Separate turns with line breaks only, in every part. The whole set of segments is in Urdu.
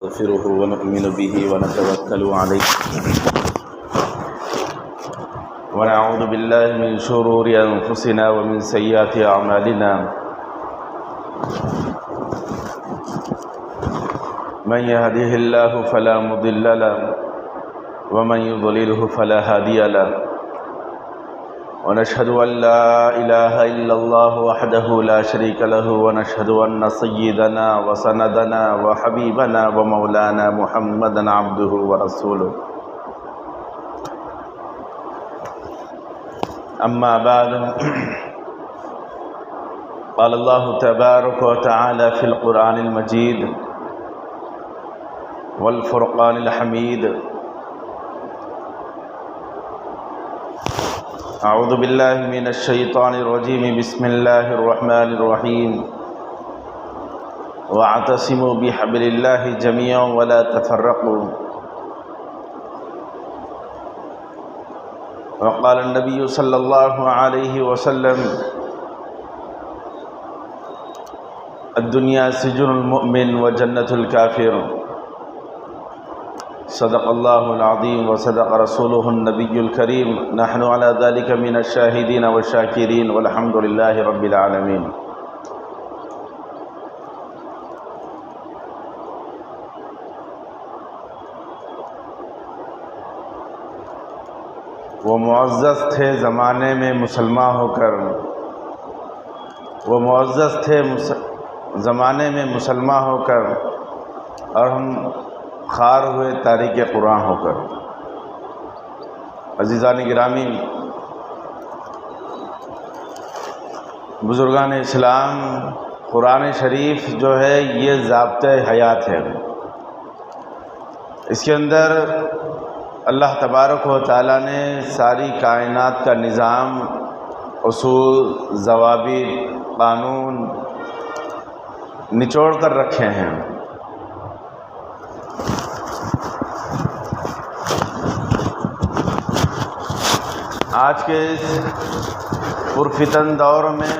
نستغفره ونؤمن به ونتوكل عليه ونعوذ بالله من شرور أنفسنا ومن سيئات أعمالنا من يهده الله فلا مضل له ومن يضلله فلا هادي له ونشهد أن لا إله إلا الله وحده لا شريك له ونشهد أن سيدنا وسندنا وحبيبنا ومولانا محمدا عبده ورسوله أما بعد قال الله تبارك وتعالى في القرآن المجيد والفرقان الحميد أعوذ بالله من الشيطان الرجيم بسم الله الرحمن الرحيم واعتصموا بحبل الله جميعا ولا تفرقوا وقال النبي صلى الله عليه وسلم الدنيا سجن المؤمن وجنة الكافر صدق الله العظيم وصدق رسوله النبي الكريم نحن على ذلك من الشاهدين والشاكرين والحمد لله رب العالمين وہ معزز تھے زمانے میں مسلمان ہو کر وہ معزز تھے زمانے میں مسلمان ہو کر اور ہم خار ہوئے تاریک قرآن ہو کر۔ عزیزان گرامی، بزرگان اسلام، قرآن شریف جو ہے یہ ضابطۂ حیات ہے۔ اس کے اندر اللہ تبارک و تعالیٰ نے ساری کائنات کا نظام، اصول، ضوابط، قانون نچوڑ کر رکھے ہیں۔ آج کے اس پرفتن دور میں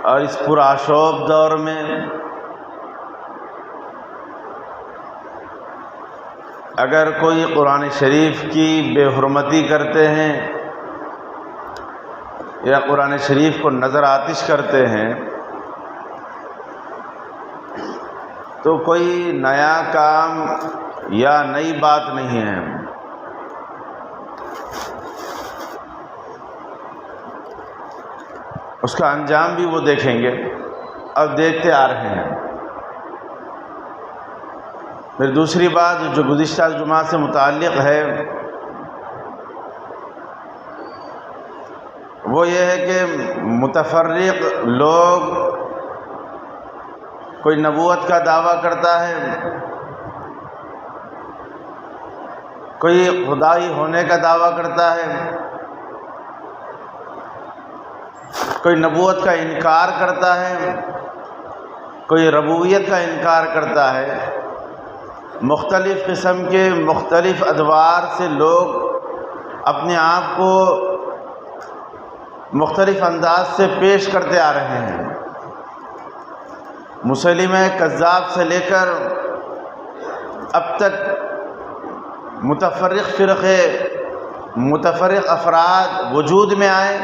اور اس پرآشوب دور میں اگر کوئی قرآن شریف کی بے حرمتی کرتے ہیں یا قرآن شریف کو نظر آتش کرتے ہیں تو کوئی نیا کام یا نئی بات نہیں ہے۔ اس کا انجام بھی وہ دیکھیں گے اور دیکھتے آ رہے ہیں۔ پھر دوسری بات جو گزشتہ جمعہ سے متعلق ہے وہ یہ ہے کہ متفرق لوگ، کوئی نبوت کا دعویٰ کرتا ہے، کوئی خدائی ہونے کا دعویٰ کرتا ہے، کوئی نبوت کا انکار کرتا ہے، کوئی ربوبیت کا انکار کرتا ہے۔ مختلف قسم کے مختلف ادوار سے لوگ اپنے آپ کو مختلف انداز سے پیش کرتے آ رہے ہیں۔ مسلمہ کذاب سے لے کر اب تک متفرق فرقے، متفرق افراد وجود میں آئے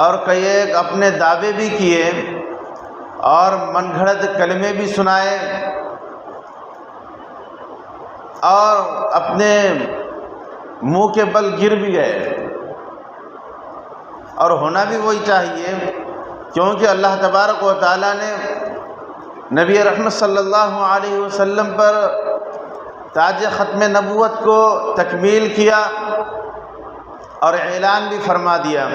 اور کئی ایک اپنے دعوے بھی کیے اور من گھڑت کلمے بھی سنائے اور اپنے منہ کے بل گر بھی گئے، اور ہونا بھی وہی چاہیے، کیونکہ اللہ تبارک و تعالیٰ نے نبی رحمت صلی اللہ علیہ وسلم پر تاج ختم نبوت کو تکمیل کیا اور اعلان بھی فرما دیا،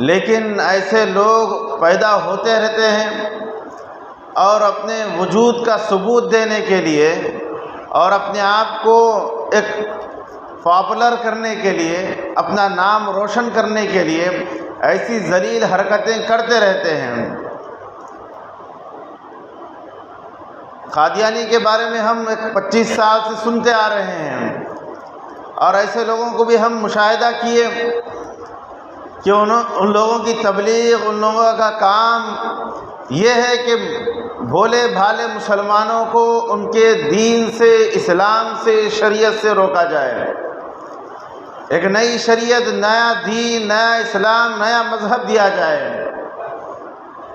لیکن ایسے لوگ پیدا ہوتے رہتے ہیں اور اپنے وجود کا ثبوت دینے کے لیے اور اپنے آپ کو ایک پاپولر کرنے کے لیے، اپنا نام روشن کرنے کے لیے ایسی ذلیل حرکتیں کرتے رہتے ہیں۔ قادیانی کے بارے میں ہم 25 سال سے سنتے آ رہے ہیں اور ایسے لوگوں کو بھی ہم مشاہدہ کیے کہ ان لوگوں کی تبلیغ، ان لوگوں کا کام یہ ہے کہ بھولے بھالے مسلمانوں کو ان کے دین سے، اسلام سے، شریعت سے روکا جائے۔ ایک نئی شریعت، نیا دین، نیا اسلام، نیا مذہب دیا جائے۔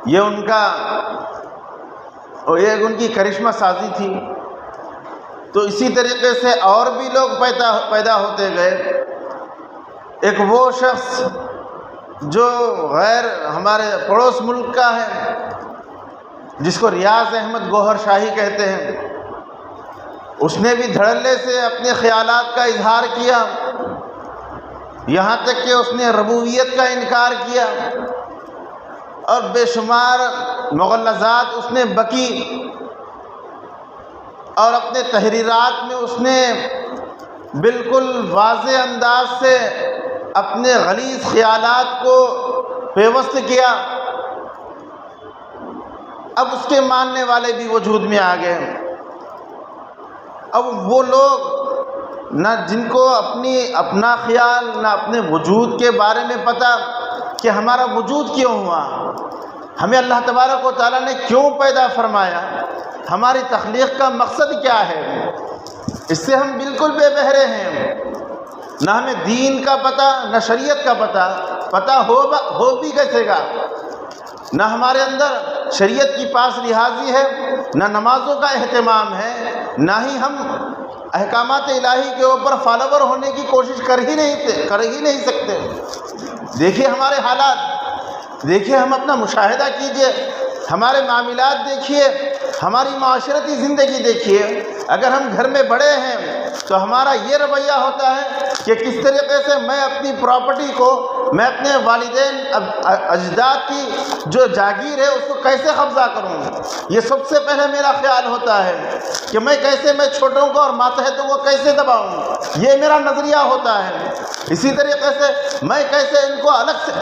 یہ ان کی کرشمہ سازی تھی۔ تو اسی طریقے سے اور بھی لوگ پیدا ہوتے گئے۔ ایک وہ شخص جو غیر ہمارے پڑوس ملک کا ہے، جس کو ریاض احمد گوہر شاہی کہتے ہیں، اس نے بھی دھڑلے سے اپنے خیالات کا اظہار کیا، یہاں تک کہ اس نے ربوبیت کا انکار کیا، اور بے شمار مغلظات اس نے بکی، اور اپنے تحریرات میں اس نے بالکل واضح انداز سے اپنے غلیظ خیالات کو پیوست کیا۔ اب اس کے ماننے والے بھی وجود میں آ گئے۔ اب وہ لوگ نہ جن کو اپنا خیال، نہ اپنے وجود کے بارے میں پتہ کہ ہمارا وجود کیوں ہوا، ہمیں اللہ تبارک و تعالیٰ نے کیوں پیدا فرمایا، ہماری تخلیق کا مقصد کیا ہے، اس سے ہم بالکل بے بہرے ہیں۔ نہ ہمیں دین کا پتہ، نہ شریعت کا پتہ ہو بھی کیسے گا۔ نہ ہمارے اندر شریعت کی پاس لحاظی ہے، نہ نمازوں کا اہتمام ہے، نہ ہی ہم احکامات الہی کے اوپر فالوور ہونے کی کوشش کر ہی نہیں سکتے۔ دیکھیے ہمارے حالات، دیکھیے ہم اپنا مشاہدہ کیجئے، ہمارے معاملات دیکھیے، ہماری معاشرتی زندگی دیکھیے۔ اگر ہم گھر میں بڑے ہیں تو ہمارا یہ رویہ ہوتا ہے کہ کس طریقے سے میں اپنی پراپرٹی کو، میں اپنے والدین اجداد کی جو جاگیر ہے اس کو کیسے قبضہ کروں، یہ سب سے پہلے میرا خیال ہوتا ہے کہ میں چھوٹوں کو اور ماتحتوں کو کیسے دباؤں، یہ میرا نظریہ ہوتا ہے۔ اسی طریقے سے میں کیسے ان کو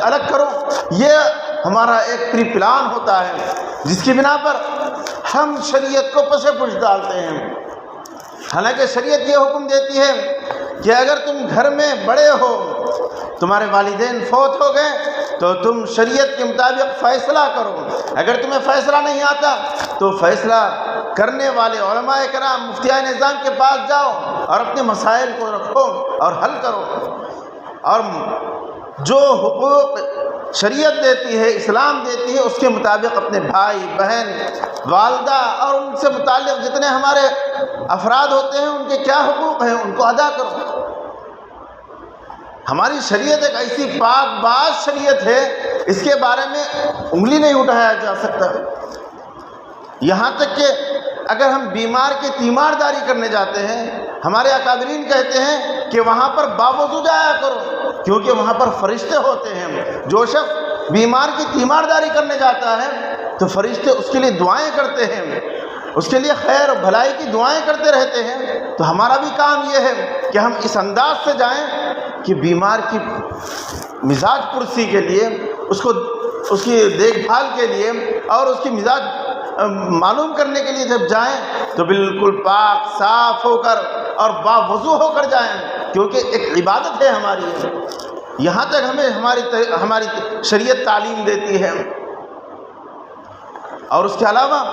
الگ کروں، یہ ہمارا ایک پری پلان ہوتا ہے، جس کی بنا پر ہم شریعت کو پس پش ڈالتے ہیں۔ حالانکہ شریعت یہ حکم دیتی ہے کہ اگر تم گھر میں بڑے ہو، تمہارے والدین فوت ہو گئے تو تم شریعت کے مطابق فیصلہ کرو۔ اگر تمہیں فیصلہ نہیں آتا تو فیصلہ کرنے والے علماء کرام، مفتیان نظام کے پاس جاؤ اور اپنے مسائل کو رکھو اور حل کرو۔ اور جو حقوق شریعت دیتی ہے، اسلام دیتی ہے، اس کے مطابق اپنے بھائی بہن، والدہ اور ان سے متعلق جتنے ہمارے افراد ہوتے ہیں ان کے کیا حقوق ہیں ان کو ادا کرو۔ ہماری شریعت ایک ایسی پاک باز شریعت ہے، اس کے بارے میں انگلی نہیں اٹھایا جا سکتا۔ یہاں تک کہ اگر ہم بیمار کی تیمارداری کرنے جاتے ہیں، ہمارے اکابرین کہتے ہیں کہ وہاں پر باوضو جایا کرو، کیونکہ وہاں پر فرشتے ہوتے ہیں۔ جو شخص بیمار کی تیمارداری کرنے جاتا ہے تو فرشتے اس کے لیے دعائیں کرتے ہیں، اس کے لیے خیر و بھلائی کی دعائیں کرتے رہتے ہیں۔ تو ہمارا بھی کام یہ ہے کہ ہم اس انداز سے جائیں کہ بیمار کی مزاج پرسی کے لیے، اس کی دیکھ بھال کے لیے اور اس کی مزاج معلوم کرنے کے لیے جب جائیں تو بالکل پاک صاف ہو کر اور باوضو ہو کر جائیں، کیونکہ ایک عبادت ہے ہماری۔ یہاں تک ہمیں ہماری شریعت تعلیم دیتی ہے۔ اور اس کے علاوہ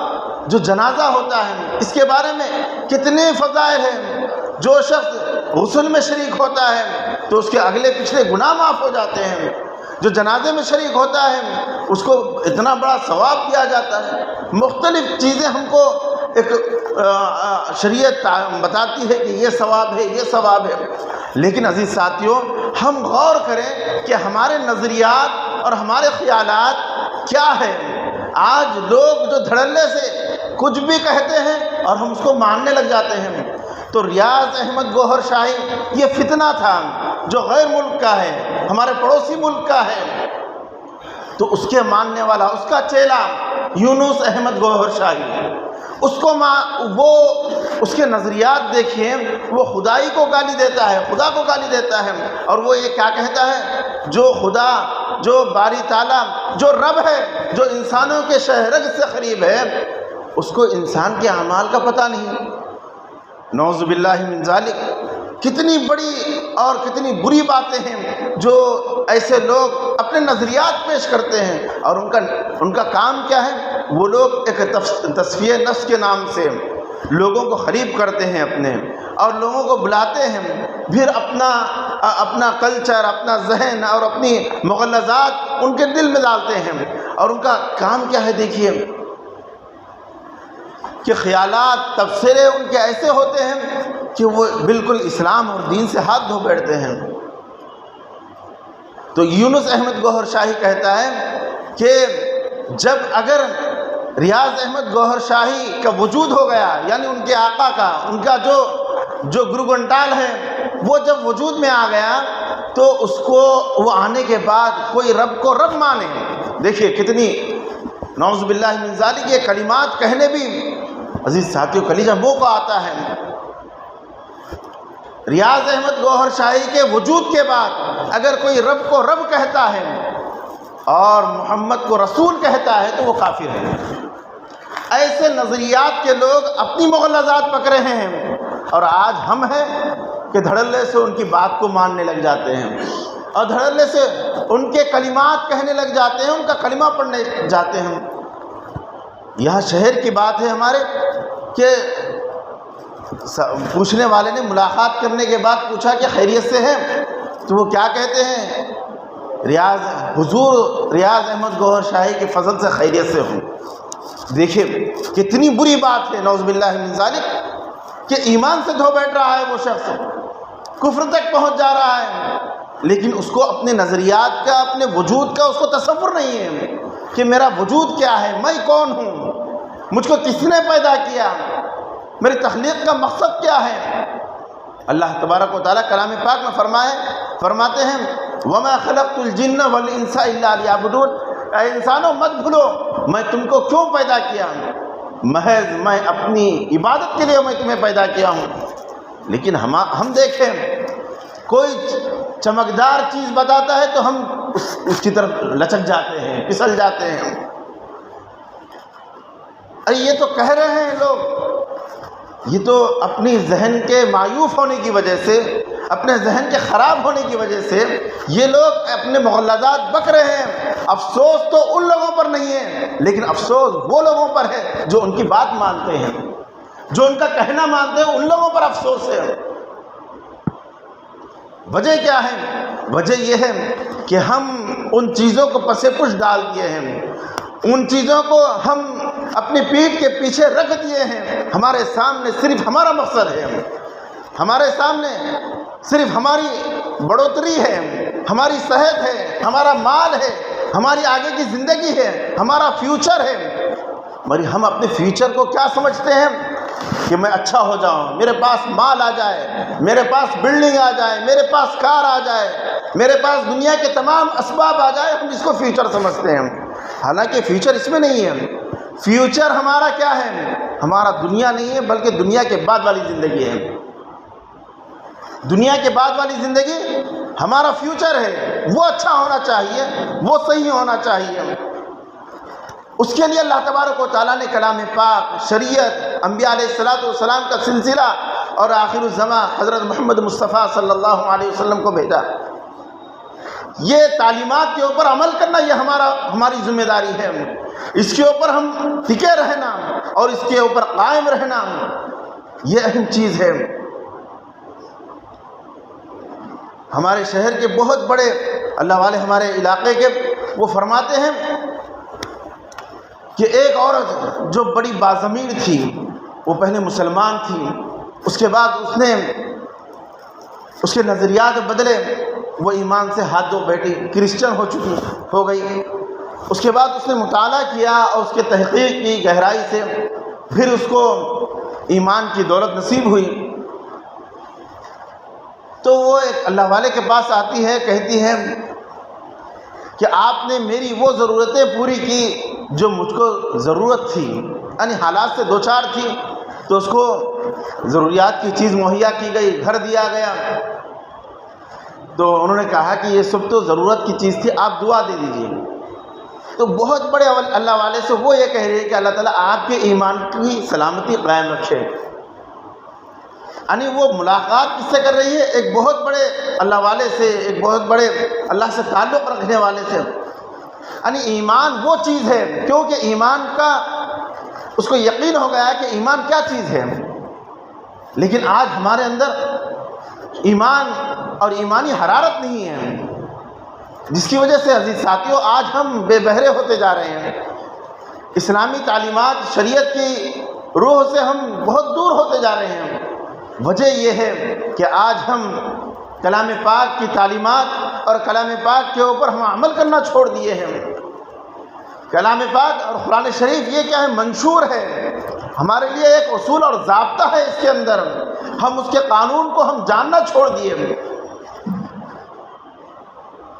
جو جنازہ ہوتا ہے، اس کے بارے میں کتنے فضائل ہیں۔ جو شخص غسل میں شریک ہوتا ہے تو اس کے اگلے پچھلے گناہ معاف ہو جاتے ہیں۔ جو جنازے میں شریک ہوتا ہے اس کو اتنا بڑا ثواب دیا جاتا ہے۔ مختلف چیزیں ہم کو ایک شریعت بتاتی ہے کہ یہ ثواب ہے، یہ ثواب ہے۔ لیکن عزیز ساتھیوں، ہم غور کریں کہ ہمارے نظریات اور ہمارے خیالات کیا ہیں۔ آج لوگ جو دھڑلے سے کچھ بھی کہتے ہیں اور ہم اس کو ماننے لگ جاتے ہیں۔ تو ریاض احمد گوہر شاہی یہ فتنہ تھا جو غیر ملک کا ہے، ہمارے پڑوسی ملک کا ہے، تو اس کے ماننے والا، اس کا چیلا یونس احمد گوہر شاہی، اس کے نظریات دیکھیے، وہ خدائی کو گالی دیتا ہے، خدا کو گالی دیتا ہے۔ اور وہ یہ کیا کہتا ہے، جو خدا، جو باری تعالیٰ، جو رب ہے، جو انسانوں کے شہرگ سے قریب ہے، اس کو انسان کے اعمال کا پتہ نہیں۔ نعوذ باللہ من ذالک۔ کتنی بڑی اور کتنی بری باتیں ہیں جو ایسے لوگ اپنے نظریات پیش کرتے ہیں، اور ان کا کام کیا ہے، وہ لوگ ایک تصفیہ نفس کے نام سے لوگوں کو قریب کرتے ہیں اپنے، اور لوگوں کو بلاتے ہیں، پھر اپنا کلچر، اپنا ذہن اور اپنی مغلظات ان کے دل میں ڈالتے ہیں، اور ان کا کام کیا ہے دیکھیے کہ خیالات، تبصرے ان کے ایسے ہوتے ہیں کہ وہ بالکل اسلام اور دین سے ہاتھ دھو بیٹھتے ہیں۔ تو یونس احمد گوہر شاہی کہتا ہے کہ جب اگر ریاض احمد گوہر شاہی کا وجود ہو گیا، یعنی ان کے آقا کا، ان کا جو گرو گھنٹال ہے وہ جب وجود میں آ گیا، تو اس کو وہ آنے کے بعد کوئی رب کو رب مانے۔ دیکھیے کتنی نعوذ باللہ من ذالک یہ کلمات کہنے بھی عزیز ساتھیوں کلیجہ منہ کو آتا ہے۔ ریاض احمد گوہر شاہی کے وجود کے بعد اگر کوئی رب کو رب کہتا ہے اور محمد کو رسول کہتا ہے تو وہ کافر ہے۔ ایسے نظریات کے لوگ اپنی مغلظات پک رہے ہیں، اور آج ہم ہیں کہ دھڑلے سے ان کی بات کو ماننے لگ جاتے ہیں، اور دھڑلے سے ان کے کلمات کہنے لگ جاتے ہیں، ان کا کلمہ پڑھنے جاتے ہیں۔ یہاں شہر کی بات ہے ہمارے کہ پوچھنے والے نے ملاقات کرنے کے بعد پوچھا کہ خیریت سے ہے، تو وہ کیا کہتے ہیں؟ حضور ریاض احمد گوہر شاہی کے فضل سے خیریت سے ہوں۔ دیکھیں کتنی بری بات ہے نعوذ باللہ من ذالک کہ ایمان سے دھو بیٹھ رہا ہے وہ شخص، کفر تک پہنچ جا رہا ہے، لیکن اس کو اپنے نظریات کا، اپنے وجود کا اس کو تصور نہیں ہے کہ میرا وجود کیا ہے، میں کون ہوں، مجھ کو کس نے پیدا کیا، میری تخلیق کا مقصد کیا ہے۔ اللہ تبارک و تعالیٰ کلام پاک میں فرماتے ہیں وَمَا خَلَقْتُ الْجِنَّ وَالْإِنسَ إِلَّا لِيَعْبُدُونَ، اے انسانوں مت بھولو میں تم کو کیوں پیدا کیا، محض میں اپنی عبادت کے لیے میں تمہیں پیدا کیا ہوں۔ لیکن ہم دیکھیں کوئی چمکدار چیز بتاتا ہے تو ہم اس کی طرف لچک جاتے ہیں، پھسل جاتے ہیں۔ ارے یہ تو کہہ رہے ہیں لوگ، یہ تو اپنی ذہن کے معیوب ہونے کی وجہ سے، اپنے ذہن کے خراب ہونے کی وجہ سے یہ لوگ اپنے مغلظات بک رہے ہیں۔ افسوس تو ان لوگوں پر نہیں ہے، لیکن افسوس وہ لوگوں پر ہے جو ان کی بات مانتے ہیں، جو ان کا کہنا مانتے ہیں، ان لوگوں پر افسوس ہے۔ وجہ کیا ہے؟ وجہ یہ ہے کہ ہم ان چیزوں کو پس پش ڈال دیے ہیں، ان چیزوں کو ہم اپنی پیٹھ کے پیچھے رکھ دیے ہیں۔ ہمارے سامنے صرف ہمارا مقصد ہے، ہمارے سامنے صرف ہماری بڑھوتری ہے، ہماری صحت ہے، ہمارا مال ہے، ہماری آگے کی زندگی ہے، ہمارا فیوچر ہے۔ مگر ہم اپنے فیوچر کو کیا سمجھتے ہیں کہ میں اچھا ہو جاؤں، میرے پاس مال آ جائے، میرے پاس بلڈنگ آ جائے، میرے پاس کار آ جائے، میرے پاس دنیا کے تمام اسباب آ جائے، ہم اس کو فیوچر سمجھتے ہیں۔ حالانکہ فیوچر اس میں نہیں ہے۔ فیوچر ہمارا کیا ہے؟ ہمارا دنیا نہیں ہے بلکہ دنیا کے بعد والی زندگی ہے۔ دنیا کے بعد والی زندگی ہمارا فیوچر ہے، وہ اچھا ہونا چاہیے، وہ صحیح ہونا چاہیے۔ اس کے لیے اللہ تبارک و تعالیٰ نے کلام پاک، شریعت، انبیاء علیہ السلام کا سلسلہ اور آخر الزمان حضرت محمد مصطفیٰ صلی اللہ علیہ وسلم کو بھیجا۔ یہ تعلیمات کے اوپر عمل کرنا یہ ہماری ذمہ داری ہے، اس کے اوپر ہم ٹکے رہنا اور اس کے اوپر قائم رہنا یہ اہم چیز ہے۔ ہمارے شہر کے بہت بڑے اللہ والے ہمارے علاقے کے وہ فرماتے ہیں کہ ایک عورت جو بڑی باضمیر تھی، وہ پہلے مسلمان تھی، اس کے بعد اس کے نظریات بدلے، وہ ایمان سے ہاتھ دھو بیٹھی، کرسچن ہو گئی۔ اس کے بعد اس نے مطالعہ کیا اور اس کے تحقیق کی گہرائی سے، پھر اس کو ایمان کی دولت نصیب ہوئی۔ تو وہ ایک اللہ والے کے پاس آتی ہے، کہتی ہے کہ آپ نے میری وہ ضرورتیں پوری کی جو مجھ کو ضرورت تھی، یعنی حالات سے دوچار تھی، تو اس کو ضروریات کی چیز مہیا کی گئی، گھر دیا گیا۔ تو انہوں نے کہا کہ یہ سب تو ضرورت کی چیز تھی، آپ دعا دے دیجیے۔ تو بہت بڑے اللہ والے سے وہ یہ کہہ رہے ہیں کہ اللہ تعالیٰ آپ کے ایمان کی سلامتی قائم رکھے۔ یعنی وہ ملاقات کس سے کر رہی ہے؟ ایک بہت بڑے اللہ والے سے، ایک بہت بڑے اللہ سے تعلق رکھنے والے سے۔ یعنی ایمان وہ چیز ہے، کیونکہ ایمان کا اس کو یقین ہو گیا ہے کہ ایمان کیا چیز ہے۔ لیکن آج ہمارے اندر ایمان اور ایمانی حرارت نہیں ہے، جس کی وجہ سے عزیز ساتھیوں آج ہم بے بہرے ہوتے جا رہے ہیں۔ اسلامی تعلیمات، شریعت کی روح سے ہم بہت دور ہوتے جا رہے ہیں۔ وجہ یہ ہے کہ آج ہم کلام پاک کی تعلیمات اور کلام پاک کے اوپر ہم عمل کرنا چھوڑ دیے ہیں۔ کلام پاک اور قرآن شریف یہ کیا ہے؟ منشور ہے، ہمارے لیے ایک اصول اور ضابطہ ہے اس کے اندر، ہم اس کے قانون کو ہم جاننا چھوڑ دیے ہیں۔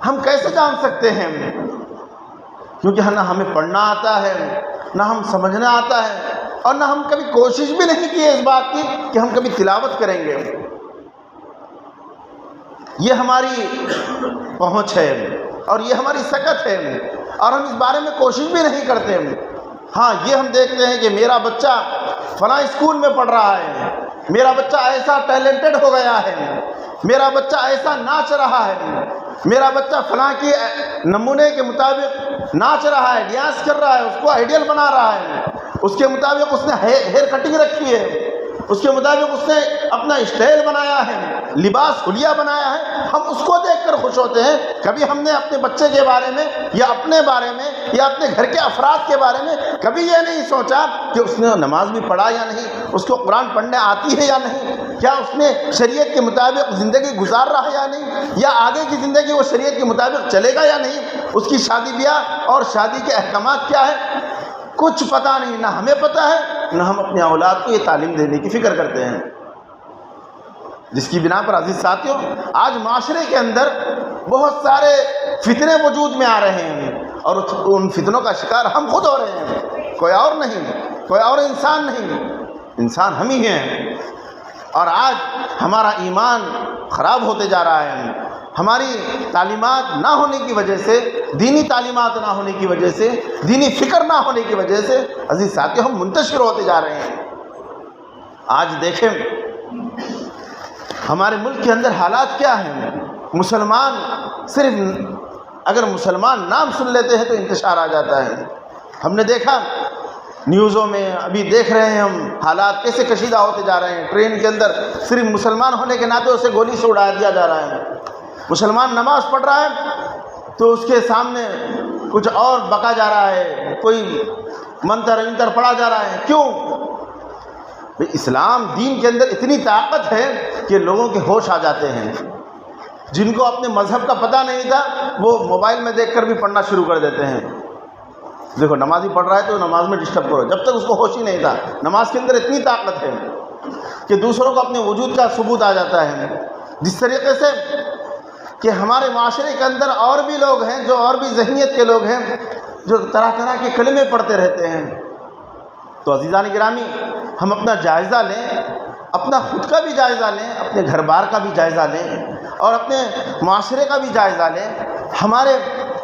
ہم کیسے جان سکتے ہیں؟ کیونکہ نہ ہمیں پڑھنا آتا ہے، نہ ہم سمجھنا آتا ہے، اور نہ ہم کبھی کوشش بھی نہیں کی اس بات کی کہ ہم کبھی تلاوت کریں گے۔ یہ ہماری پہنچ ہے اور یہ ہماری سکت ہے، اور ہم اس بارے میں کوشش بھی نہیں کرتے۔ ہاں یہ ہم دیکھتے ہیں کہ میرا بچہ فلاں اسکول میں پڑھ رہا ہے، میرا بچہ ایسا ٹیلنٹڈ ہو گیا ہے، میرا بچہ ایسا ناچ رہا ہے، میرا بچہ فلاں کی نمونے کے مطابق ناچ رہا ہے، ڈانس کر رہا ہے، اس کو آئیڈیل بنا رہا ہے، اس کے مطابق اس نے ہیئر کٹنگ رکھی ہے، اس کے مطابق اس نے اپنا اسٹائل بنایا ہے، لباس حلیہ بنایا ہے۔ ہم اس کو دیکھ کر خوش ہوتے ہیں۔ کبھی ہم نے اپنے بچے کے بارے میں یا اپنے بارے میں یا اپنے گھر کے افراد کے بارے میں کبھی یہ نہیں سوچا کہ اس نے نماز بھی پڑھا یا نہیں، اس کو قرآن پڑھنے آتی ہے یا نہیں، کیا اس نے شریعت کے مطابق زندگی گزار رہا ہے یا نہیں، یا آگے کی زندگی وہ شریعت کے مطابق چلے گا یا نہیں، اس کی شادی بیاہ اور شادی کے احکامات کیا ہے، کچھ پتہ نہیں۔ نہ ہمیں پتہ ہے، نہ ہم اپنے اولاد کو یہ تعلیم دینے کی فکر کرتے ہیں، جس کی بنا پر عزیز ساتھیوں آج معاشرے کے اندر بہت سارے فتنے وجود میں آ رہے ہیں، اور ان فتنوں کا شکار ہم خود ہو رہے ہیں، کوئی اور نہیں، کوئی اور انسان نہیں، انسان ہم ہی ہیں۔ اور آج ہمارا ایمان خراب ہوتے جا رہا ہے، ہماری تعلیمات نہ ہونے کی وجہ سے، دینی تعلیمات نہ ہونے کی وجہ سے، دینی فکر نہ ہونے کی وجہ سے عزیز ساتھیوں ہم منتشر ہوتے جا رہے ہیں۔ آج دیکھیں ہمارے ملک کے اندر حالات کیا ہیں۔ مسلمان صرف اگر مسلمان نام سن لیتے ہیں تو انتشار آ جاتا ہے۔ ہم نے دیکھا نیوزوں میں، ابھی دیکھ رہے ہیں ہم حالات کیسے کشیدہ ہوتے جا رہے ہیں۔ ٹرین کے اندر صرف مسلمان ہونے کے ناطے اسے گولی سے اڑا دیا جا رہا ہے۔ مسلمان نماز پڑھ رہا ہے تو اس کے سامنے کچھ اور بکا جا رہا ہے، کوئی منتر پڑھا جا رہا ہے۔ کیوں؟ اسلام دین کے اندر اتنی طاقت ہے کہ لوگوں کے ہوش آ جاتے ہیں۔ جن کو اپنے مذہب کا پتہ نہیں تھا وہ موبائل میں دیکھ کر بھی پڑھنا شروع کر دیتے ہیں۔ دیکھو نمازی پڑھ رہا ہے تو نماز میں ڈسٹرب کرو، جب تک اس کو ہوش ہی نہیں تھا۔ نماز کے اندر اتنی طاقت ہے کہ دوسروں کو اپنے وجود کا ثبوت آ جاتا ہے۔ جس طریقے سے کہ ہمارے معاشرے کے اندر اور بھی لوگ ہیں جو اور بھی ذہنیت کے لوگ ہیں، جو طرح طرح کے کلمے پڑھتے رہتے ہیں۔ تو عزیزان گرامی ہم اپنا جائزہ لیں، اپنا خود کا بھی جائزہ لیں، اپنے گھر بار کا بھی جائزہ لیں، اور اپنے معاشرے کا بھی جائزہ لیں۔ ہمارے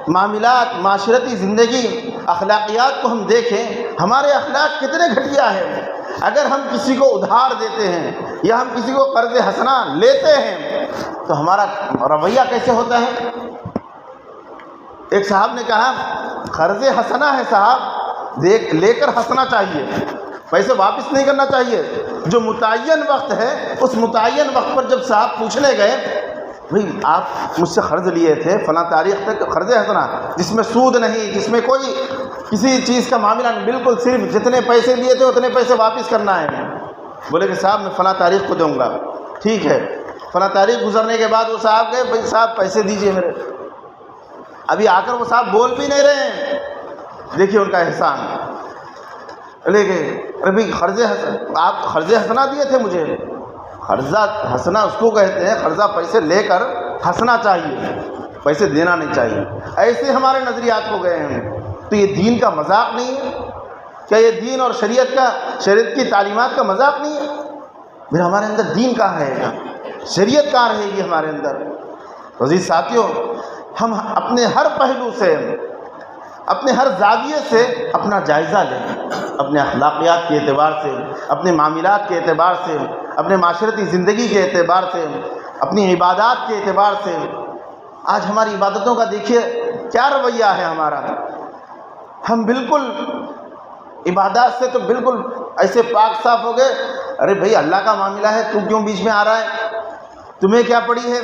معاملات، معاشرتی زندگی، اخلاقیات کو ہم دیکھیں، ہمارے اخلاق کتنے گھٹیا ہیں۔ اگر ہم کسی کو ادھار دیتے ہیں یا ہم کسی کو قرض حسنہ لیتے ہیں تو ہمارا رویہ کیسے ہوتا ہے؟ ایک صاحب نے کہا قرض حسنہ ہے صاحب، لے کر ہنسنا چاہیے، پیسے واپس نہیں کرنا چاہیے۔ جو متعین وقت ہے اس متعین وقت پر جب صاحب پوچھنے گئے بھئی آپ مجھ سے قرض لیے تھے فلاں تاریخ تک، قرض حسنہ جس میں سود نہیں، جس میں کوئی کسی چیز کا معاملہ نہیں، بالکل صرف جتنے پیسے لیے تھے اتنے پیسے واپس کرنا ہے۔ بولے کہ صاحب میں فلاں تاریخ کو دوں گا۔ ٹھیک ہے، فلاں تاریخ گزرنے کے بعد وہ صاحب گئے، بھائی صاحب پیسے دیجئے میرے۔ ابھی آ کر وہ صاحب بول بھی نہیں رہے ہیں، دیکھیے ان کا احسان۔ لے گئے، ابھی آپ قرض حسنہ دیے تھے مجھے۔ قرضہ حسنہ اس کو کہتے ہیں، قرضہ پیسے لے کر ہنسنا چاہیے، پیسے دینا نہیں چاہیے۔ ایسے ہمارے نظریات ہو گئے ہیں۔ تو یہ دین کا مذاق نہیں ہے کیا؟ یہ دین اور شریعت کی تعلیمات کا مذاق نہیں ہے؟ پھر ہمارے اندر دین کہاں رہے گا؟ شریعت کہاں رہے گی ہمارے اندر؟ عزیز ساتھیوں ہم اپنے ہر پہلو سے، اپنے ہر زاویے سے اپنا جائزہ لیں، اپنے اخلاقیات کے اعتبار سے، اپنے معاملات کے اعتبار سے، اپنے معاشرتی زندگی کے اعتبار سے، اپنی عبادات کے اعتبار سے۔ آج ہماری عبادتوں کا دیکھیے کیا رویہ ہے ہمارا؟ ہم بالکل عبادات سے تو بالکل ایسے پاک صاف ہو گئے، ارے بھائی اللہ کا معاملہ ہے، تو کیوں بیچ میں آ رہا ہے؟ تمہیں کیا پڑی ہے؟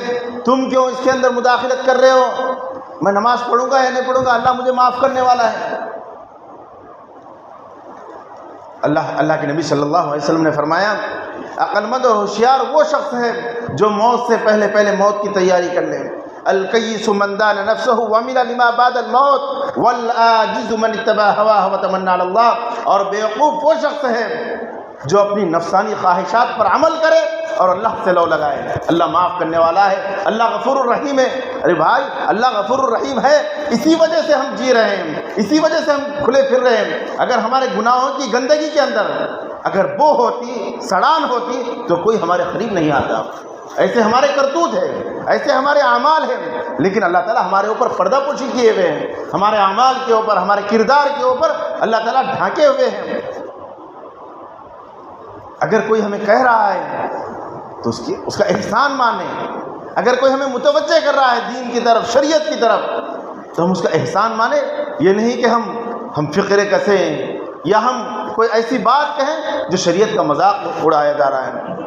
تم کیوں اس کے اندر مداخلت کر رہے ہو؟ میں نماز پڑھوں گا یا نہیں پڑھوں گا، اللہ مجھے معاف کرنے والا ہے۔ اللہ کے نبی صلی اللہ علیہ وسلم نے فرمایا عقل مند اور ہوشیار وہ شخص ہے جو موت سے پہلے موت کی تیاری کر لے۔ الکیس من دان نفسہ وعمل لما بعد الموت والعاجز من اتبع ہواہ وتمنى علی اللہ، اور بیوقوف وہ شخص ہے جو اپنی نفسانی خواہشات پر عمل کرے اور اللہ سے لو لگائے۔ اللہ معاف کرنے والا ہے، اللہ غفور الرحیم ہے۔ ارے بھائی اللہ غفور الرحیم ہے، اسی وجہ سے ہم جی رہے ہیں، اسی وجہ سے ہم کھلے پھر رہے ہیں۔ اگر ہمارے گناہوں کی گندگی کے اندر اگر بو ہوتی، سڑان ہوتی، تو کوئی ہمارے قریب نہیں آتا۔ ایسے ہمارے کرتوت ہیں، ایسے ہمارے اعمال ہیں، لیکن اللہ تعالیٰ ہمارے اوپر پردہ پوشی کیے ہوئے ہیں، ہمارے اعمال کے اوپر، ہمارے کردار کے اوپر اللہ تعالیٰ ڈھانکے ہوئے ہیں۔ اگر کوئی ہمیں کہہ رہا ہے تو اس کا احسان مانیں، اگر کوئی ہمیں متوجہ کر رہا ہے دین کی طرف، شریعت کی طرف، تو ہم اس کا احسان مانیں۔ یہ نہیں کہ ہم فقرے کسیں یا ہم کوئی ایسی بات کہیں جو شریعت کا مذاق اڑایا جا رہا ہے۔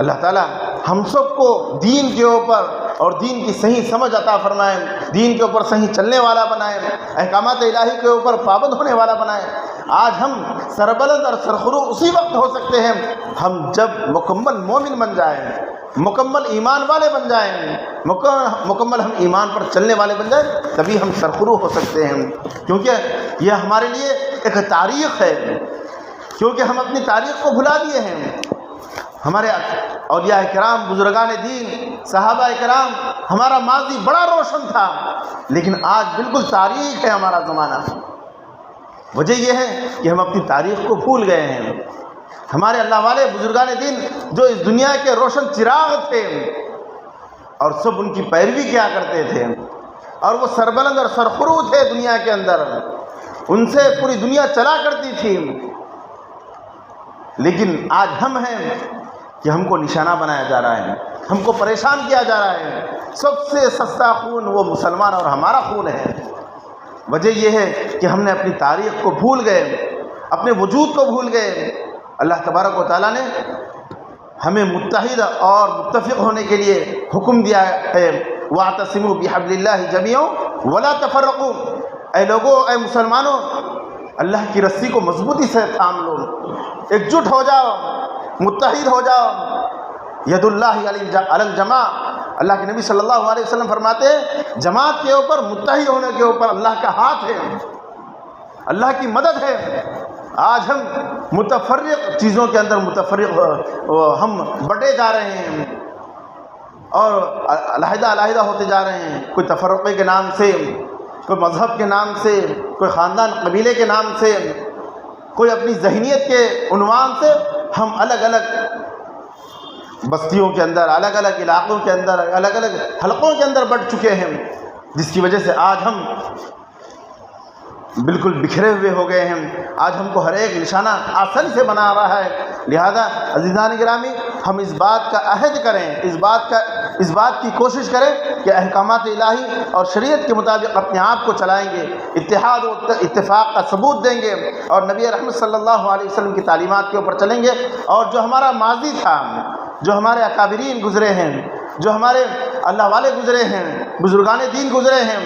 اللہ تعالیٰ ہم سب کو دین کے اوپر اور دین کی صحیح سمجھ عطا فرمائے، دین کے اوپر صحیح چلنے والا بنائے، احکامات الہی کے اوپر پابند ہونے والا بنائے۔ آج ہم سربلند اور سرخرو اسی وقت ہو سکتے ہیں ہم جب مکمل مومن بن جائیں، مکمل ایمان والے بن جائیں، مکمل ہم ایمان پر چلنے والے بن جائیں، تبھی ہم سرخرو ہو سکتے ہیں۔ کیونکہ یہ ہمارے لیے ایک تاریخ ہے، کیونکہ ہم اپنی تاریخ کو بھلا دیے ہیں۔ ہمارے اولیاء کرام، بزرگان دین، صحابہ کرام، ہمارا ماضی بڑا روشن تھا، لیکن آج بالکل تاریخ ہے ہمارا زمانہ۔ وجہ یہ ہے کہ ہم اپنی تاریخ کو بھول گئے ہیں۔ ہمارے اللہ والے بزرگان دین جو اس دنیا کے روشن چراغ تھے اور سب ان کی پیروی کیا کرتے تھے، اور وہ سربلند اور سرخرو تھے دنیا کے اندر، ان سے پوری دنیا چلا کرتی تھی، لیکن آج ہم ہیں کہ ہم کو نشانہ بنایا جا رہا ہے، ہم کو پریشان کیا جا رہا ہے۔ سب سے سستا خون وہ مسلمان اور ہمارا خون ہے۔ وجہ یہ ہے کہ ہم نے اپنی تاریخ کو بھول گئے، اپنے وجود کو بھول گئے۔ اللہ تبارک و تعالیٰ نے ہمیں متحد اور متفق ہونے کے لیے حکم دیا ہے، وَاعْتَصِمُوا بِحَبْلِ اللَّهِ جَمِيعًا وَلَا تَفَرَّقُوا۔ اے لوگو، اے مسلمانوں، اللہ کی رسی کو مضبوطی سے تھام لو، ایک جٹ ہو جاؤ، متحد ہو جاؤ۔ ید اللہ علی الجماع، اللہ کے نبی صلی اللہ علیہ وسلم فرماتے ہیں جماعت کے اوپر، متحد ہونے کے اوپر اللہ کا ہاتھ ہے، اللہ کی مدد ہے۔ آج ہم متفرق چیزوں کے اندر متفرق ہم بٹے جا رہے ہیں اور علیحدہ ہوتے جا رہے ہیں، کوئی تفرقے کے نام سے، کوئی مذہب کے نام سے، کوئی خاندان قبیلے کے نام سے، کوئی اپنی ذہنیت کے عنوان سے ہم الگ الگ بستیوں کے اندر، الگ الگ علاقوں کے اندر، الگ الگ حلقوں کے اندر بٹ چکے ہیں، جس کی وجہ سے آج ہم بالکل بکھرے ہوئے ہو گئے ہیں۔ آج ہم کو ہر ایک نشانہ آسانی سے بنا رہا ہے۔ لہذا عزیزان گرامی، ہم اس بات کا عہد کریں، اس بات کی کوشش کریں کہ احکامات الہی اور شریعت کے مطابق اپنے آپ کو چلائیں گے، اتحاد و اتفاق کا ثبوت دیں گے، اور نبی رحمت صلی اللہ علیہ وسلم کی تعلیمات کے اوپر چلیں گے، اور جو ہمارا ماضی تھا، جو ہمارے اکابرین گزرے ہیں، جو ہمارے اللہ والے گزرے ہیں، بزرگان دین گزرے ہیں،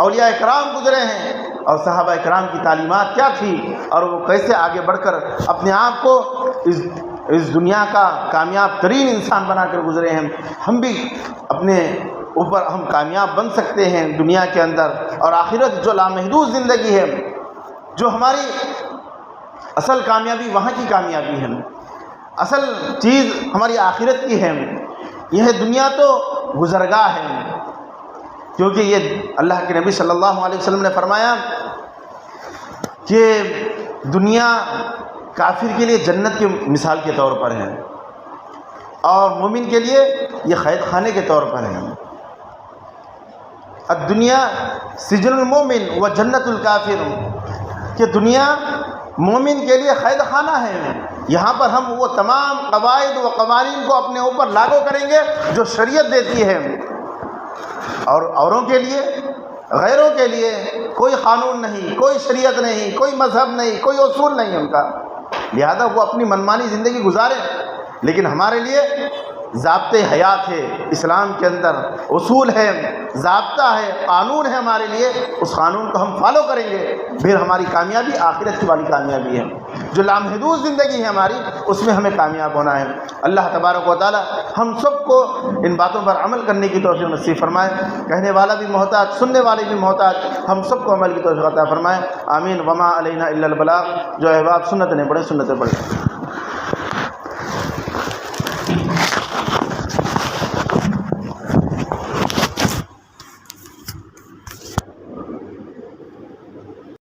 اولیاء کرام گزرے ہیں، اور صحابہ کرام کی تعلیمات کیا تھی، اور وہ کیسے آگے بڑھ کر اپنے آپ کو اس دنیا کا کامیاب ترین انسان بنا کر گزرے ہیں، ہم بھی اپنے اوپر ہم کامیاب بن سکتے ہیں دنیا کے اندر، اور آخرت جو لامحدود زندگی ہے، جو ہماری اصل کامیابی وہاں کی کامیابی ہے، اصل چیز ہماری آخرت کی ہے۔ یہ دنیا تو گزرگاہ ہے، کیونکہ یہ اللہ کے نبی صلی اللہ علیہ وسلم نے فرمایا کہ دنیا کافر کے لیے جنت کی مثال کے طور پر ہے، اور مومن کے لیے یہ قید خانے کے طور پر ہے۔ الدنیا سجن المومن و جنت الکافر، کہ دنیا مومن کے لیے قید خانہ ہے، یہاں پر ہم وہ تمام قواعد و قوانین کو اپنے اوپر لاگو کریں گے جو شریعت دیتی ہے، اور اوروں کے لیے غیروں کے لیے کوئی قانون نہیں، کوئی شریعت نہیں، کوئی مذہب نہیں، کوئی اصول نہیں ان کا، لہذا وہ اپنی منمانی زندگی گزاریں، لیکن ہمارے لیے ضابطۂ حیات ہے، اسلام کے اندر اصول ہے، ضابطہ ہے، قانون ہے ہمارے لیے، اس قانون کو ہم فالو کریں گے، پھر ہماری کامیابی آخرت کی والی کامیابی ہے۔ جو لامحدود زندگی ہے ہماری، اس میں ہمیں کامیاب ہونا ہے۔ اللہ تبارک و تعالی ہم سب کو ان باتوں پر عمل کرنے کی توفیق نصیب فرمائے، کہنے والا بھی محتاج، سننے والے بھی محتاج، ہم سب کو عمل کی توفیق عطا فرمائے، آمین۔ وما علینا الا البلاغ، جو احباب سنت نہیں پڑھے سنتیں پڑھیں۔